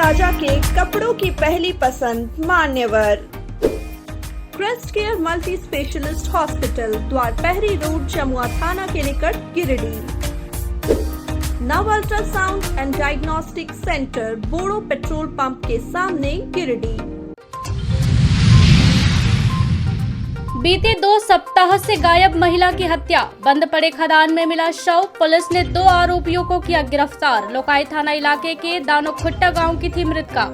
Plaza के कपड़ों की पहली पसंद Manyavar. Crest care multi specialist hospital, Dwarpahari road, Jamua थाना के निकट, Giridih. Nav ultrasound and diagnostic centre, Bodo petrol pump के सामने, गिरिडीह। बीते 2 सप्ताह से गायब महिला की हत्या, बंद पड़े खदान में मिला शव, पुलिस ने 2 आरोपियों को किया गिरफ्तार। लोकाई थाना इलाके के दानोखुट्टा गांव की थी मृतका।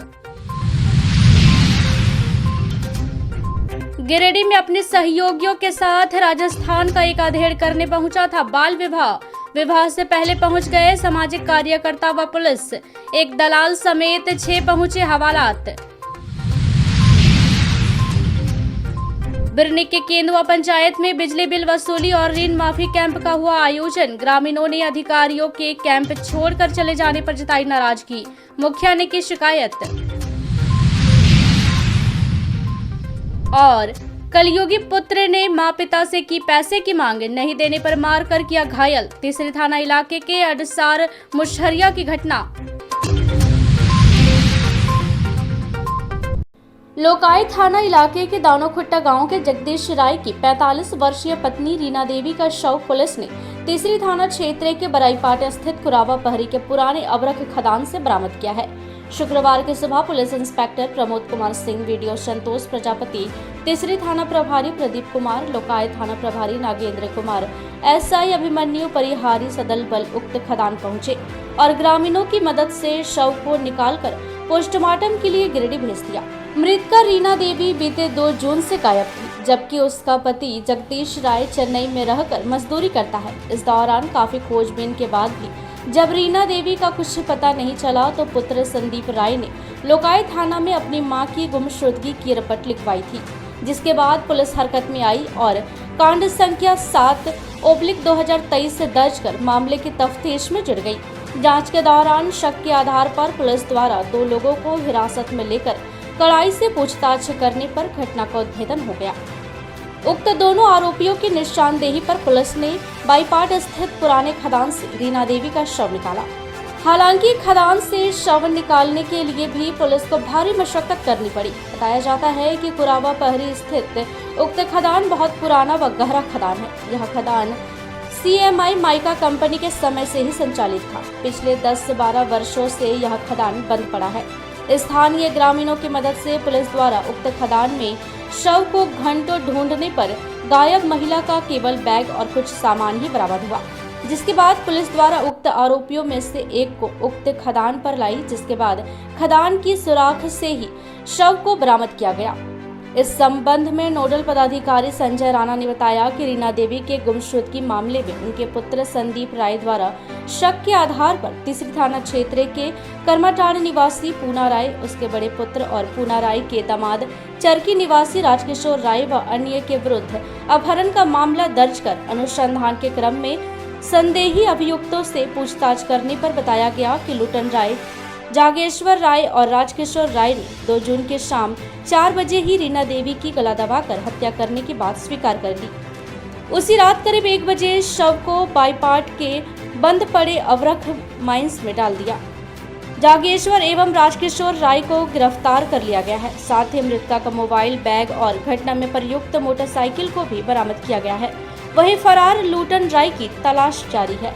गिरिडीह में अपने सहयोगियों के साथ राजस्थान का एक अधेड़ करने पहुंचा था बाल विवाह से पहले पहुंच गए सामाजिक कार्यकर्ता व पुलिस, एक दलाल समेत 6 पहुंचे हवालात। बिरनी के केंदुआ पंचायत में बिजली बिल वसूली और ऋण माफी कैंप का हुआ आयोजन। ग्रामीणों ने अधिकारियों के कैंप छोड़कर चले जाने पर जताई नाराजगी, मुखिया ने की शिकायत। और कलयुगी पुत्र ने मां पिता से की पैसे की मांग, नहीं देने पर मारकर किया घायल। तीसरी थाना इलाके के अडसार मुशहरिया की घटना। लोकाई थाना इलाके के दानोखुट्टा गांव के जगदीश राय की 45 वर्षीय पत्नी रीना देवी का शव पुलिस ने तीसरी थाना क्षेत्र के बराईपाट स्थित कुरावा पहरी के पुराने अबरख खदान से बरामद किया है। शुक्रवार की सुबह police inspector Pramod Kumar Singh, BDO Santosh Prajapati, Tisri थाना प्रभारी प्रदीप कुमार, लोकाई थाना प्रभारी नागेंद्र कुमार, एसआई अभिमन्यु परिहारी सदल बल उक्त खदान पहुंचे और ग्रामीणों की मदद से शव को निकालकर पोस्टमार्टम के लिए गिरिडीह भेज दिया। मृतका रीना देवी बीते 2 जून से गायब थी, जबकि उसका पति जगदीश राय चेन्नई में रहकर मजदूरी करता है। इस दौरान काफी खोजबीन के बाद भी जब रीना देवी का कुछ पता नहीं चला तो पुत्र संदीप राय ने लोकाई थाना में अपनी मां की गुमशुदगी की रिपोर्ट लिखवाई थी, जिसके बाद पुलिस हरकत में आई और कांड संख्या 7/2023 से दर्ज कर मामले की तफ्तीश में जुट गई। जांच के दौरान शक के आधार पर पुलिस द्वारा 2 लोगों को हिरासत में लेकर कड़ाई से पूछताछ करने पर घटना का उद्भेदन हो गया। उक्त दोनों आरोपियों की निशानदेही पर पुलिस ने बाईपाट स्थित पुराने खदान से रीना देवी का शव निकाला। हालांकि खदान से शव निकालने के लिए भी पुलिस को भारी मशक्कत करनी पड़ी। बताया जाता है कि कुरावा पहरी स्थित उक्त खदान बहुत पुराना व गहरा खदान है। यह खदान CMI माइका कंपनी के समय से ही संचालित था। पिछले 10 से 12 वर्षों से यह खदान बंद पड़ा है। स्थानीय ग्रामीणों की मदद से पुलिस द्वारा उक्त खदान में शव को घंटों ढूंढने पर गायब महिला का केवल बैग और कुछ सामान ही बरामद हुआ, जिसके बाद पुलिस द्वारा उक्त आरोपियों में से एक को उक्त खदान पर लाई, जिसके बाद खदान की सुराख से ही शव को बरामद किया गया। इस संबंध में नोडल पदाधिकारी संजय राणा ने बताया कि रीना देवी के गुमशुदगी मामले में उनके पुत्र संदीप राय द्वारा शक के आधार पर तीसरी थाना क्षेत्र के कर्माटाड़ निवासी पूना राय, उसके बड़े पुत्र और पूना राय के दामाद चरकी निवासी राजकिशोर राय व अन्य के विरुद्ध अपहरण का मामला दर्ज कर अनुसंधान के क्रम में संदेही अभियुक्तों से पूछताछ करने पर बताया गया कि लुटन राय, जागेश्वर राय और राजकिशोर राय ने 2 जून के शाम 4 बजे ही रीना देवी की गला दबाकर हत्या करने की बात स्वीकार कर ली। उसी रात करीब 1 बजे शव को बाईपाट के बंद पड़े अवरख माइंस में डाल दिया। जागेश्वर एवं राजकिशोर राय को गिरफ्तार कर लिया गया है। साथ ही मृतका का मोबाइल, बैग और घटना में प्रयुक्त मोटरसाइकिल को भी बरामद किया गया है। वहीं फरार लुटन राय की तलाश जारी है।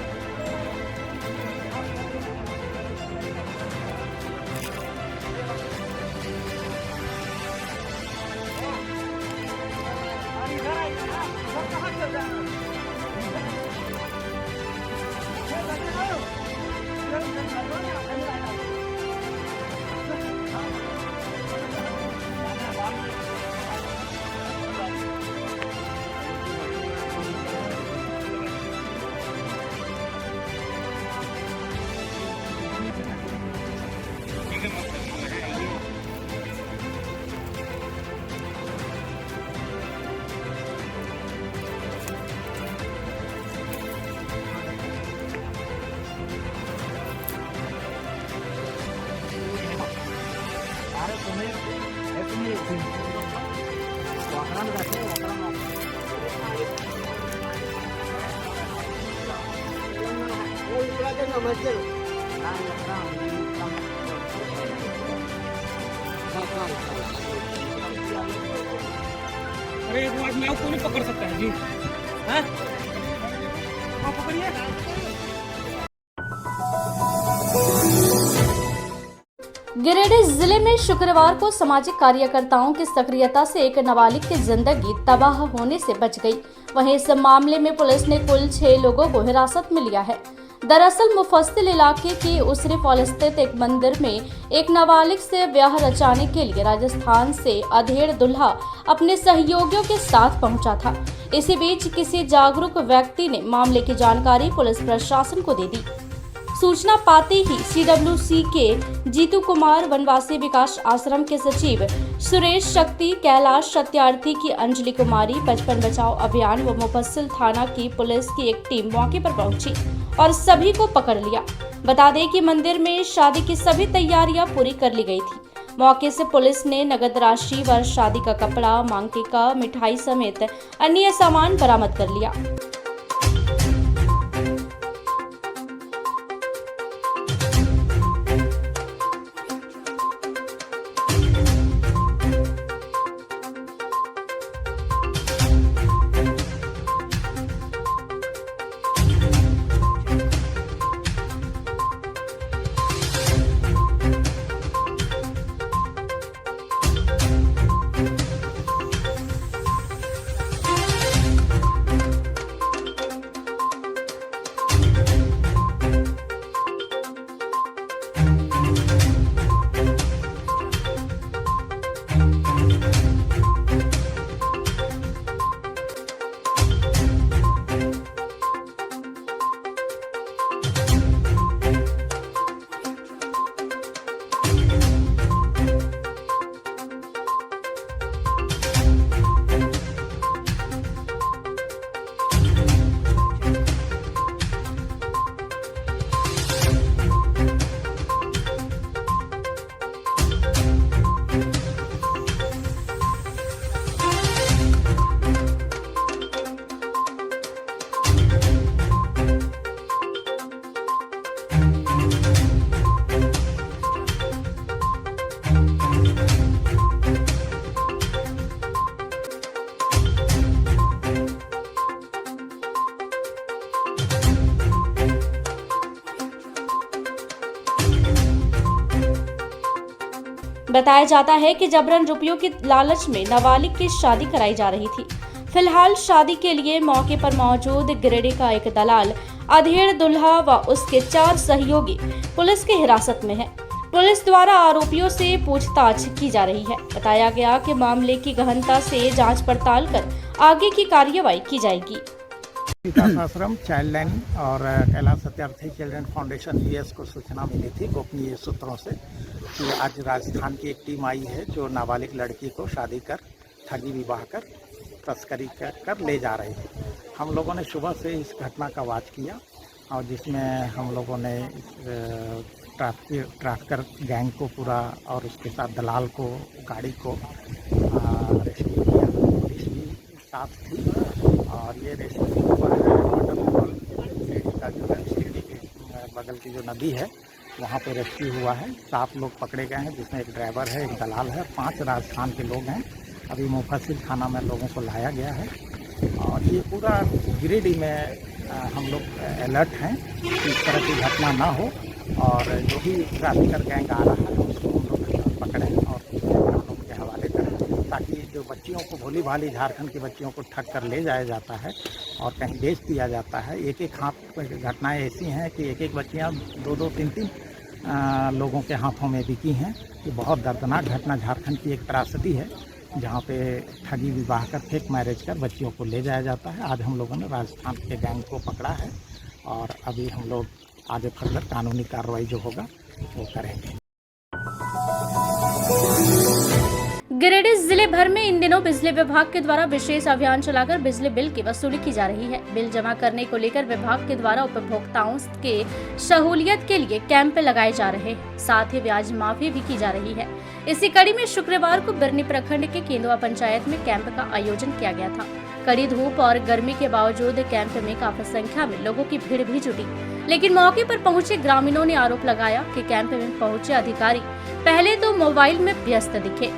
अरे एक बार नाव को नहीं पकड़ सकता है जी। हाँ आप पकड़िए। गिरिडीह जिले में शुक्रवार को सामाजिक कार्यकर्ताओं की सक्रियता से एक नाबालिग की जिंदगी तबाह होने से बच गई। वहीं इस मामले में पुलिस ने कुल 6 लोगों को हिरासत में लिया है। दरअसल मुफस्सिल इलाके के उसरी फॉल स्थित एक मंदिर में एक नाबालिग से ब्याह रचाने के लिए राजस्थान से अधेड़ दुल्हा अपने सहयोगियों के साथ पहुंचा था। इसी बीच किसी जागरूक व्यक्ति ने मामले की जानकारी पुलिस प्रशासन को दे दी। सूचना पाते ही CWC के जीतू कुमार, वनवासी विकास आश्रम के सचिव सुरेश शक्ति, कैलाश सत्यार्थी की अंजलि कुमारी, बचपन बचाओ अभियान व मुफस्सिल थाना की पुलिस की एक टीम मौके पर पहुंची और सभी को पकड़ लिया। बता दें कि मंदिर में शादी की सभी तैयारियां पूरी कर ली गई थी। मौके से पुलिस ने नगद राशि व शादी का कपड़ा, मांग टीका, मिठाई समेत अन्य सामान बरामद कर लिया। बताया जाता है कि जबरन रुपयों की लालच में नाबालिग की शादी कराई जा रही थी। फिलहाल शादी के लिए मौके पर मौजूद गिरिडीह का एक दलाल, अधेड़ दुल्हा व उसके 4 सहयोगी पुलिस की हिरासत में है। पुलिस द्वारा आरोपियों से पूछताछ की जा रही है। बताया गया कि मामले की गहनता से जांच पड़ताल कर आगे की कार्रवाई की जाएगी। विकास आश्रम, चाइल्ड लाइन और Kailash Satyarthi children foundation US को सूचना मिली थी गोपनीय सूत्रों से कि आज राजस्थान की एक टीम आई है जो नाबालिग लड़की को शादी कर, ठगी विवाह कर, तस्करी कर ले जा रही है। हम लोगों ने सुबह से इस घटना का वाच किया और जिसमें हम लोगों ने ट्रैफिकर गैंग को पूरा और उसके साथ दलाल को, गाड़ी को रेस्क्यू किया। पुलिस भी साथ थी और ये रेस्क्यू का जो है शिरडी के बगल की जो नदी है वहाँ पे रेस्क्यू हुआ है। 7 लोग पकड़े गए हैं जिसमें एक ड्राइवर है, एक दलाल है, 5 राजस्थान के लोग हैं। अभी मुफस्सिल थाना में लोगों को लाया गया है और ये पूरा गिरिडीह में हम लोग अलर्ट हैं कि इस तरह की घटना ना हो और जो भी ट्रैफिकर गैंग आ रहा है उसको हम लोग पकड़ें और कानून के हवाले करें, ताकि जो बच्चियों को, भोली भाली झारखंड की बच्चियों को ठग कर ले जाया जाता है और कहीं बेच दिया जाता है। एक हाथ घटनाएं ऐसी हैं कि एक बच्चियां 2-2, 3-3 लोगों के हाथों में बिकी हैं। ये बहुत दर्दनाक घटना झारखंड की एक त्रासदी है जहाँ पे ठगी विवाह कर, फेक मैरिज कर बच्चियों को ले जाया जाता है। आज हम लोगों ने राजस्थान के गैंग को पकड़ा है और अभी हम लोग आगे फर्दर कानूनी कार्रवाई जो होगा वो करेंगे। गिरिडीह जिले भर में इन दिनों बिजली विभाग के द्वारा विशेष अभियान चलाकर बिजली बिल की वसूली की जा रही है। बिल जमा करने को लेकर विभाग के द्वारा उपभोक्ताओं के सहूलियत के लिए कैंप लगाए जा रहे हैं, साथ ही ब्याज माफी भी की जा रही है। इसी कड़ी में शुक्रवार को बिरनी प्रखंड के केंदुआ पंचायत में कैंप का आयोजन किया गया था। कड़ी धूप और गर्मी के बावजूद कैंप में काफी संख्या में लोगों की भीड़ भी जुटी, लेकिन मौके पर पहुंचे ग्रामीणों ने आरोप लगाया कि कैंप में पहुंचे अधिकारी पहले तो मोबाइल में व्यस्त दिखे।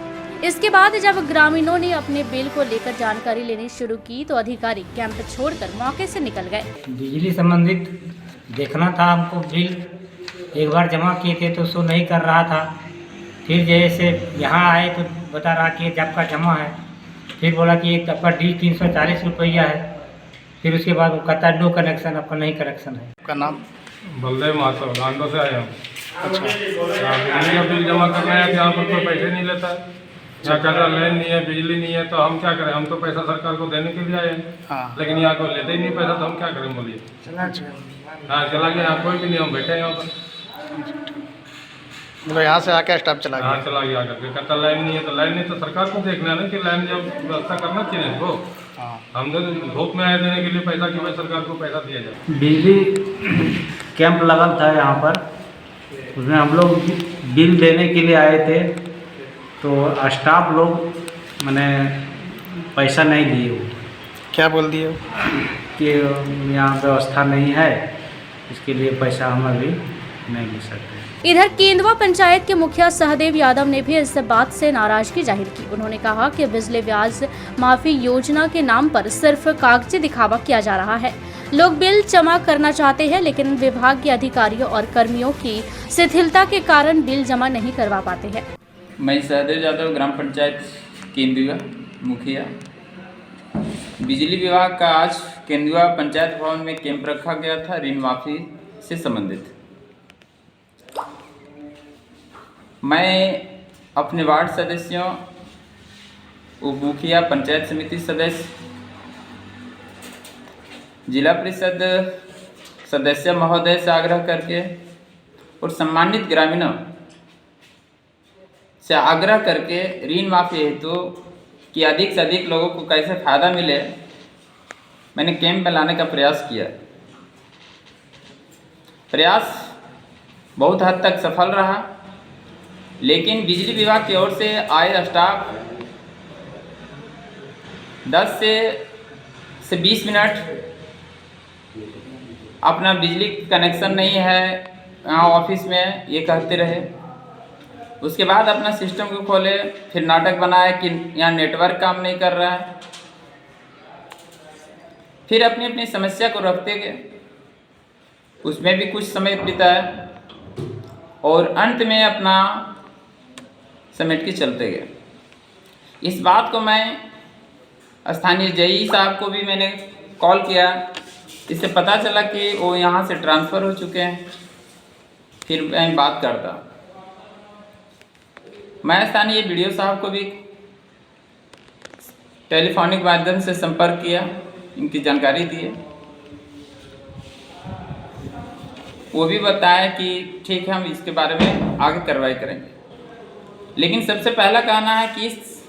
इसके बाद जब ग्रामीणों ने अपने बिल को लेकर जानकारी लेनी शुरू की तो अधिकारी कैंप छोड़कर मौके से निकल गए। बिजली संबंधित देखना था हमको, बिल एक बार जमा किए थे तो शो नहीं कर रहा था। फिर जैसे यहाँ आए तो बता रहा कि जब का जमा है, फिर बोला कि एक आपका डी 340 रुपया है। फिर उसके बाद वो कहता है नो कनेक्शन, आपका नहीं कनेक्शन है। आपका नाम? बलदेव माथुर, गांडो से आया हूँ। बिजली का बिल जमा करना है, यहाँ पर कोई पैसे नहीं लेता है। यहाँ कह रहा लाइन नहीं है, बिजली नहीं है, तो हम क्या करें? हम तो पैसा सरकार को देने के लिए आए हैं। हाँ। लेकिन यहाँ को लेते ही नहीं पैसा, तो हम क्या करें बोलिए? हाँ, चला गया। यहाँ कोई भी नहीं, हम बैठे हैं यहाँ पर। मतलब यहाँ से आके स्टाफ चला हाँ, गया? चला गया करके कहता लाइन नहीं है, तो लाइन नहीं तो सरकार को देखना है ना कि लाइन जब व्यवस्था करना चाहिए इनको। हाँ। हम तो धूप में आए देने के लिए पैसा कि भाई सरकार को पैसा दिया जाए। बिजली कैंप लगा था यहाँ पर, उसमें हम लोग बिल देने के लिए आए थे, तो स्टाफ लोग मैंने पैसा नहीं दिए। वो क्या बोल दिए? कि यहाँ व्यवस्था नहीं है, इसके लिए पैसा हम अभी नहीं दे सकते। इधर केंदवा पंचायत के मुखिया सहदेव यादव ने भी इस बात से नाराजगी जाहिर की। उन्होंने कहा कि बिजली ब्याज माफी योजना के नाम पर सिर्फ कागजी दिखावा किया जा रहा है। लोग बिल जमा करना चाहते हैं, लेकिन विभाग के अधिकारियों और कर्मियों की शिथिलता के कारण बिल जमा नहीं करवा पाते हैं। मैं सहदेव यादव, ग्राम पंचायत केंदुआ मुखिया। बिजली विभाग का आज केंदुआ पंचायत भवन में कैंप रखा गया था ऋण माफी से संबंधित। मैं अपने वार्ड सदस्यों, उप मुखिया, पंचायत समिति सदस्य, जिला परिषद सदस्य महोदय से आग्रह करके और सम्मानित ग्रामीणों से आग्रह करके ऋण माफी हेतु कि अधिक से अधिक लोगों को कैसे फ़ायदा मिले, मैंने कैंप में लाने का प्रयास किया। प्रयास बहुत हद तक सफल रहा, लेकिन बिजली विभाग की ओर से आए स्टाफ 10 से 20 मिनट अपना बिजली कनेक्शन नहीं है यहाँ ऑफिस में ये कहते रहे। उसके बाद अपना सिस्टम को खोले, फिर नाटक बनाए कि यहाँ नेटवर्क काम नहीं कर रहा है। फिर अपनी अपनी समस्या को रखते गए, उसमें भी कुछ समय बिताया और अंत में अपना समेट के चलते गए। इस बात को मैं स्थानीय जेई साहब को भी मैंने कॉल किया, इससे पता चला कि वो यहाँ से ट्रांसफ़र हो चुके हैं। फिर मैं बात करता, मैं स्थानीय वीडियो साहब को भी टेलीफोनिक माध्यम से संपर्क किया, इनकी जानकारी दी। वो भी बताया कि ठीक है, हम इसके बारे में आगे कार्रवाई करेंगे। लेकिन सबसे पहला कहना है कि इस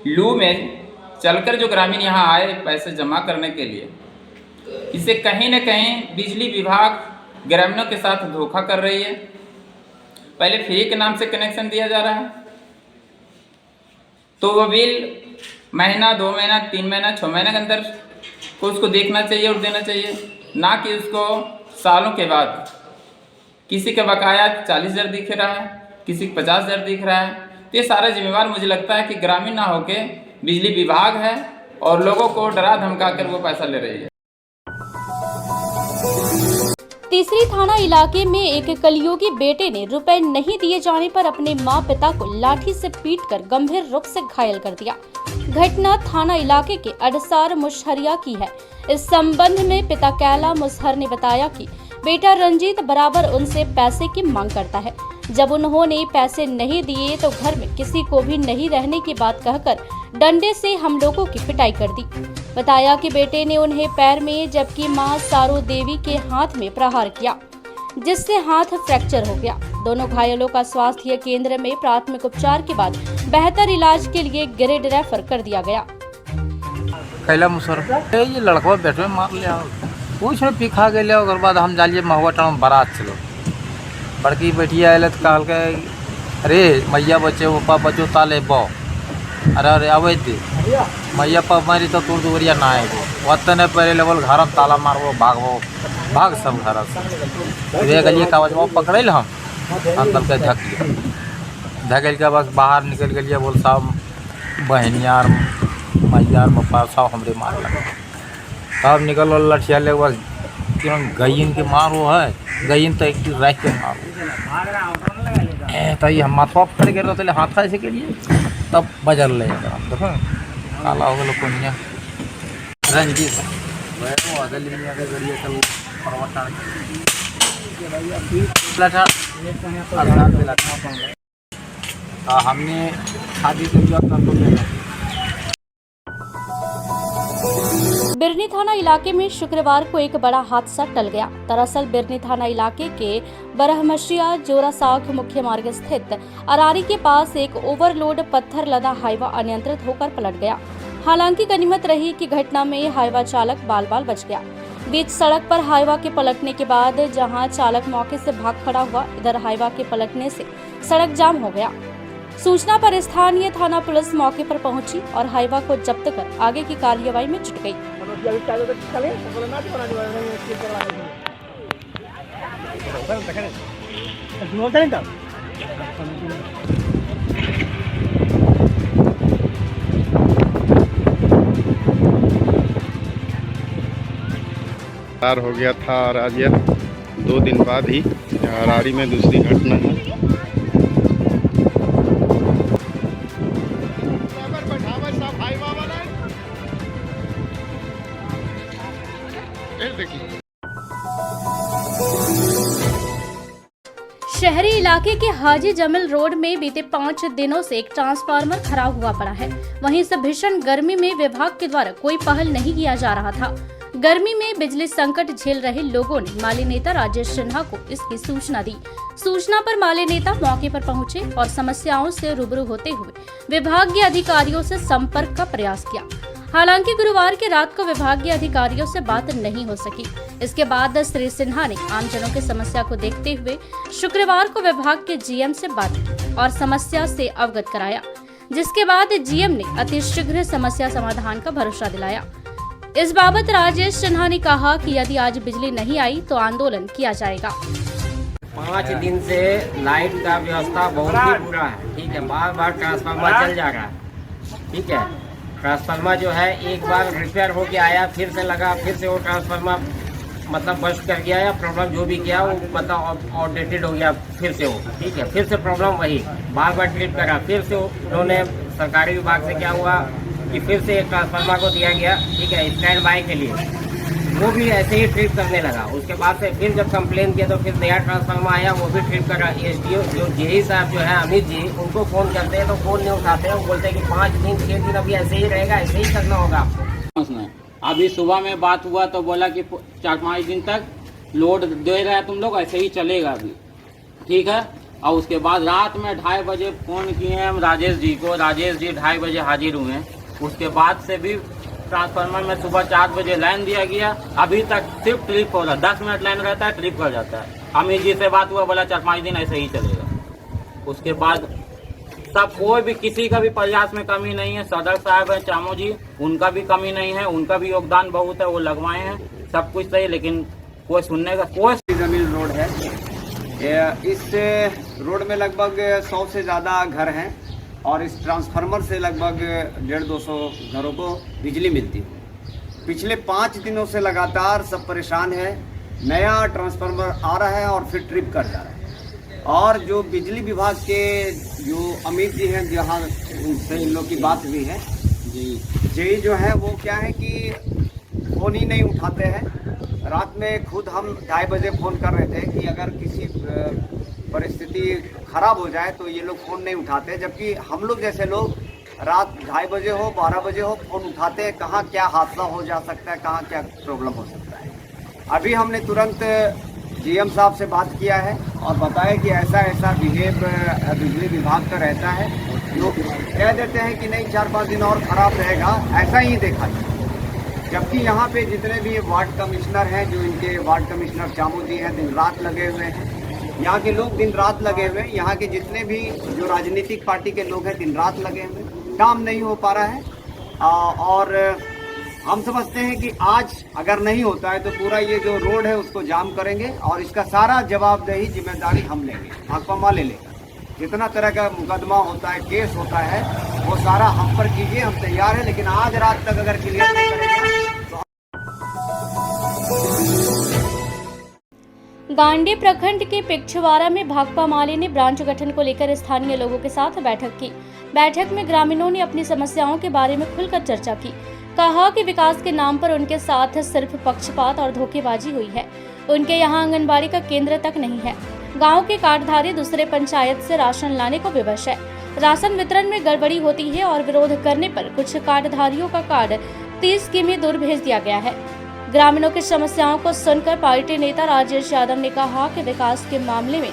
लू में चलकर जो ग्रामीण यहाँ आए पैसे जमा करने के लिए, इसे कहीं न कहीं बिजली विभाग ग्रामीणों के साथ धोखा कर रही है। पहले फ्री के नाम से कनेक्शन दिया जा रहा है, तो वो बिल महीना, 2 महीना, 3 महीना, 6 महीने के अंदर को उसको देखना चाहिए और देना चाहिए, ना कि उसको सालों के बाद। किसी का बकाया 40,000 दिख रहा है, किसी का 50,000 दिख रहा है। तो ये सारा जिम्मेवार मुझे लगता है कि ग्रामीण ना होके बिजली विभाग है और लोगों को डरा धमका कर वो पैसा ले रही है। तीसरी थाना इलाके में एक कलयुगी बेटे ने रुपए नहीं दिए जाने पर अपने मां पिता को लाठी से पीटकर गंभीर रूप से घायल कर दिया। घटना थाना इलाके के अडसार मुशहरिया की है। इस संबंध में पिता कैला मुसहर ने बताया कि बेटा रंजीत बराबर उनसे पैसे की मांग करता है। जब उन्होंने पैसे नहीं दिए तो घर में किसी को भी नहीं रहने की बात कहकर डंडे से हम लोगों की पिटाई कर दी। बताया कि बेटे ने उन्हें पैर में जबकि मां सारू देवी के हाथ में प्रहार किया, जिससे हाथ फ्रैक्चर हो गया। दोनों घायलों का स्वास्थ्य केंद्र में प्राथमिक उपचार के बाद बेहतर इलाज के लिए गिरिडीह रेफर कर दिया गया। कैला मुसहर ये लड़का बैठे मार लिया, कुछ में पिखा गए। और बाद हम जालिए महुआ टाउन बारात चलो, बड़की बेटिया आयल तो कहल के अरे मैया बच्चे उपा बचो ताले बो, अरे अरे अवैध मैया पर मारी तो तोड़ दुवरिया ना आएगो वतने पहले लेवल घर में ताला मारबो भाग सब घर से गलिए कागज वो पकड़े हम अंदर के धकेल के बस बाहर निकल गलिए बोल सब बहनियार मैयार मप्पा सब हमरे मार लगे तब निकल लठिया ले बस गईन के मारो है गईन तो एक रख के मारो तो ये हम माथवा पकड़ के रहते हाथ ऐसे के लिए तब बजल ले देखो काला हो गया कोनिया रंजीत हमने शादी बिरनी थाना इलाके में शुक्रवार को एक बड़ा हादसा टल गया। दरअसल बिरनी थाना इलाके के बरहमशिया जोरासाग मुख्य मार्ग स्थित अरारी के पास एक ओवरलोड पत्थर लदा हाईवा अनियंत्रित होकर पलट गया। हालांकि गनीमत रही कि घटना में हाईवा चालक बाल बाल बच गया। बीच सड़क पर हाईवा के पलटने के बाद जहां चालक मौके से भाग खड़ा हुआ, इधर हाईवा के पलटने से सड़क जाम हो गया। सूचना पर स्थानीय थाना पुलिस मौके पर पहुंची और हाईवा को जब्त कर आगे की कार्रवाई में जुट गई। पार हो गया था और आज यह 2 दिन बाद ही अरारी में दूसरी घटना है। शहरी इलाके के हाजी जमील रोड में बीते 5 दिनों से एक ट्रांसफार्मर खराब हुआ पड़ा है। वहीं इस भीषण गर्मी में विभाग के द्वारा कोई पहल नहीं किया जा रहा था। गर्मी में बिजली संकट झेल रहे लोगों ने माली नेता राजेश सिन्हा को इसकी सूचना दी। सूचना पर माली नेता मौके पर पहुंचे और समस्याओं से रूबरू होते हुए विभागीय अधिकारियों से संपर्क का प्रयास किया। हालांकि गुरुवार की रात को विभागीय अधिकारियों से बात नहीं हो सकी। इसके बाद श्री सिन्हा ने आमजनों की समस्या को देखते हुए शुक्रवार को विभाग के जीएम से बात की और समस्या से अवगत कराया, जिसके बाद जीएम ने अतिशीघ्र समस्या समाधान का भरोसा दिलाया। इस बाबत राजेश सिन्हा ने कहा कि यदि आज बिजली नहीं आई तो आंदोलन किया जाएगा। 5 दिन से लाइट का व्यवस्था बहुत ही बुरा है। ठीक है, बार बार ट्रांसफार्मर चल जा रहा है। ठीक है, ट्रांसफार्मर जो है एक बार रिपेयर हो के आया, फिर से लगा, फिर से वो ट्रांसफार्मर मतलब बस्ट कर गया या प्रॉब्लम जो भी किया वो मतलब आउटडेटेड हो गया फिर से वो। ठीक है, फिर से प्रॉब्लम वही बार बार ट्रिप करा। फिर से उन्होंने सरकारी विभाग से क्या हुआ कि फिर से एक ट्रांसफार्मर को दिया गया, ठीक है, स्टैंड बाय के लिए, वो भी ऐसे ही ट्रिप करने लगा। उसके बाद से फिर जब कंप्लेन किया तो फिर नया ट्रांसफार्मर आया, वो भी ट्रिप करा। एसडीओ जो जेई साहब जो है अमित जी, उनको फ़ोन करते हैं तो फ़ोन नहीं उठाते हैं। वो बोलते हैं कि 5 दिन 6 दिन अभी ऐसे ही रहेगा, ऐसे ही करना होगा आपको। अभी सुबह में बात हुआ तो बोला कि 4-5 दिन तक लोड दे रहा है तुम लोग, ऐसे ही चलेगा अभी। ठीक है, और उसके बाद रात में 2:30 बजे फ़ोन किए हम राजेश जी को। राजेश जी 2:30 बजे हाजिर हुए। उसके बाद से भी ट्रांसफार्मर में सुबह 4 बजे लाइन दिया गया, अभी तक सिर्फ ट्रिप हो रहा है। 10 मिनट लाइन रहता है, ट्रिप कर जाता है। अमित जी से बात हुआ, बोला 4-5 दिन ऐसे ही चलेगा। उसके बाद सब कोई भी किसी का भी प्रयास में कमी नहीं है। सदर साहब है चामो जी, उनका भी कमी नहीं है, उनका भी योगदान बहुत है, वो लगवाए हैं, सब कुछ सही, लेकिन कोई सुनने का कोई। जमील रोड है, इस रोड में लगभग 100 से ज़्यादा घर हैं और इस ट्रांसफार्मर से लगभग 150-200 घरों को बिजली मिलती है। पिछले 5 दिनों से लगातार सब परेशान है। नया ट्रांसफार्मर आ रहा है और फिर ट्रिप कर जा रहा है। और जो बिजली विभाग के जो अमित जी हैं, जहाँ उनसे इन लोग की बात हुई है, जी जो है वो क्या है कि फ़ोन ही नहीं उठाते हैं। रात में खुद हम 2:30 बजे फ़ोन कर रहे थे कि अगर किसी परिस्थिति ख़राब हो जाए तो ये लोग फ़ोन नहीं उठाते, जबकि हम लोग जैसे लोग रात 2:30 बजे हो, 12 बजे हो, फ़ोन उठाते हैं। कहाँ क्या हादसा हो जा सकता है, कहाँ क्या प्रॉब्लम हो सकता है। अभी हमने तुरंत जीएम साहब से बात किया है और बताया कि ऐसा ऐसा बिहेव बिजली विभाग का रहता है। लोग कह देते हैं कि नहीं 4-5 दिन और ख़राब रहेगा, ऐसा ही देखा जाए। जबकि यहाँ पे जितने भी वार्ड कमिश्नर हैं, जो इनके वार्ड कमिश्नर चामू जी हैं, दिन रात लगे हुए हैं। यहाँ के लोग दिन रात लगे हुए हैं। यहाँ के जितने भी जो राजनीतिक पार्टी के लोग हैं दिन रात लगे हुए हैं। काम नहीं हो पा रहा है। और हम समझते हैं कि आज अगर नहीं होता है तो पूरा ये जो रोड है उसको जाम करेंगे और इसका सारा जवाबदेही जिम्मेदारी हम लेंगे, भाकपा माले लेगा। जितना तरह का मुकदमा होता है, केस होता है, वो सारा हम पर कीजिए, हम तैयार हैं। लेकिन आज रात तक अगर क्लियर नहीं करेंगे तो गांडी प्रखंड के पिछवाड़ा में भाकपा माले ने ब्रांच गठन को लेकर स्थानीय लोगों के साथ बैठक की। बैठक में ग्रामीणों ने अपनी समस्याओं के बारे में खुलकर चर्चा की। कहा कि विकास के नाम पर उनके साथ सिर्फ पक्षपात और धोखेबाजी हुई है। उनके यहाँ आंगनबाड़ी का केंद्र तक नहीं है। गांव के कार्डधारी दूसरे पंचायत से राशन लाने को विवश है। राशन वितरण में गड़बड़ी होती है और विरोध करने पर कुछ कार्डधारियों का कार्ड 30 किमी दूर भेज दिया गया है। ग्रामीणों की समस्याओं को सुनकर पार्टी नेता राजेश यादव ने कहा कि विकास के मामले में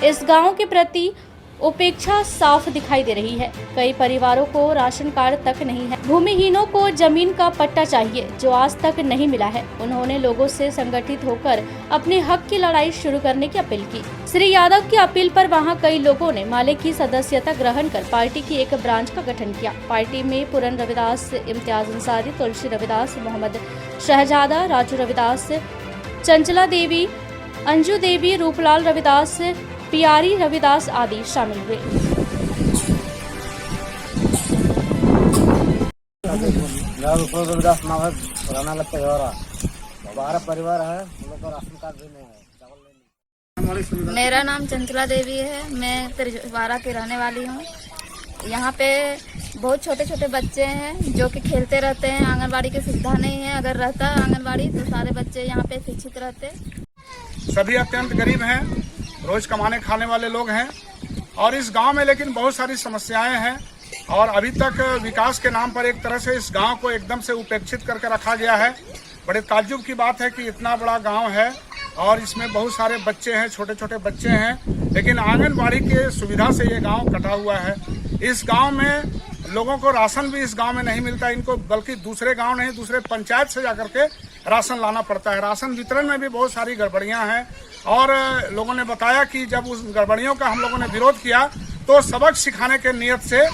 इस गांव के प्रति उपेक्षा साफ दिखाई दे रही है। कई परिवारों को राशन कार्ड तक नहीं है। भूमिहीनों को जमीन का पट्टा चाहिए जो आज तक नहीं मिला है। उन्होंने लोगों से संगठित होकर अपने हक की लड़ाई शुरू करने की अपील की। श्री यादव की अपील पर वहां कई लोगों ने माले की सदस्यता ग्रहण कर पार्टी की एक ब्रांच का गठन किया। पार्टी में पूरन रविदास, इम्तियाज अंसारी, तुलसी रविदास, मोहम्मद शहजादा, राजू रविदास, चंचला देवी, अंजू देवी, रूपलाल रविदास, पियारी रविदास आदि शामिल हुए। रविदास नाम है, पुराना लगता है और हमारा परिवार है, हम लोग का राशन कार्ड भी नहीं है। मेरा नाम चंचला देवी है, मैं पिछवाड़ा की रहने वाली हूँ। यहाँ पे बहुत छोटे छोटे बच्चे हैं जो कि खेलते रहते हैं। आंगनबाड़ी की सुविधा नहीं है। अगर रहता आंगनबाड़ी तो सारे बच्चे यहाँ पे शिक्षित रहते। सभी अत्यंत गरीब हैं, रोज कमाने खाने वाले लोग हैं और इस गांव में लेकिन बहुत सारी समस्याएं हैं और अभी तक विकास के नाम पर एक तरह से इस गांव को एकदम से उपेक्षित करके रखा गया है। बड़े ताज्जुब की बात है कि इतना बड़ा गांव है और इसमें बहुत सारे बच्चे हैं, छोटे छोटे बच्चे हैं, लेकिन आंगनबाड़ी की सुविधा से ये गांव कटा हुआ है। इस गांव में लोगों को राशन भी इस गांव में नहीं मिलता इनको, बल्कि दूसरे गांव नहीं, दूसरे पंचायत से जाकर के राशन लाना पड़ता है। राशन वितरण में भी बहुत सारी गड़बड़ियां हैं और लोगों ने बताया कि जब उस गड़बड़ियों का हम लोगों ने विरोध किया तो सबक सिखाने के नियत से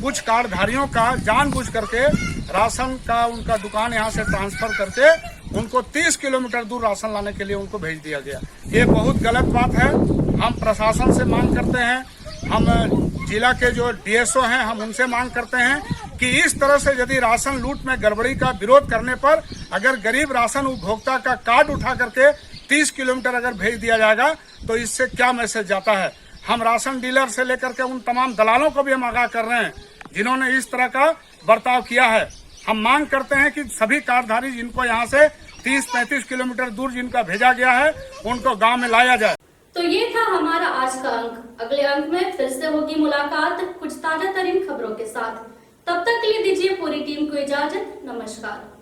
कुछ कार्डधारियों का जानबूझ करके राशन का उनका दुकान यहाँ से ट्रांसफर करके उनको 30 किलोमीटर दूर राशन लाने के लिए उनको भेज दिया गया। ये बहुत गलत बात है। हम प्रशासन से मांग करते हैं, हम जिला के जो डीएसओ हैं हम उनसे मांग करते हैं कि इस तरह से यदि राशन लूट में गड़बड़ी का विरोध करने पर अगर गरीब राशन उपभोक्ता का कार्ड उठा करके 30 किलोमीटर अगर भेज दिया जाएगा तो इससे क्या मैसेज जाता है। हम राशन डीलर से लेकर के उन तमाम दलालों को भी हम आगाह कर रहे हैं जिन्होंने इस तरह का बर्ताव किया है। हम मांग करते हैं कि सभी कार्डधारी जिनको यहाँ से 30-35 किलोमीटर दूर जिनका भेजा गया है उनको गाँव में लाया जाए। तो ये था हमारा आज का अंक। अगले अंक में फिर से होगी मुलाकात कुछ ताजा तरीन खबरों के साथ। तब तक के लिए दीजिए पूरी टीम को इजाजत। नमस्कार।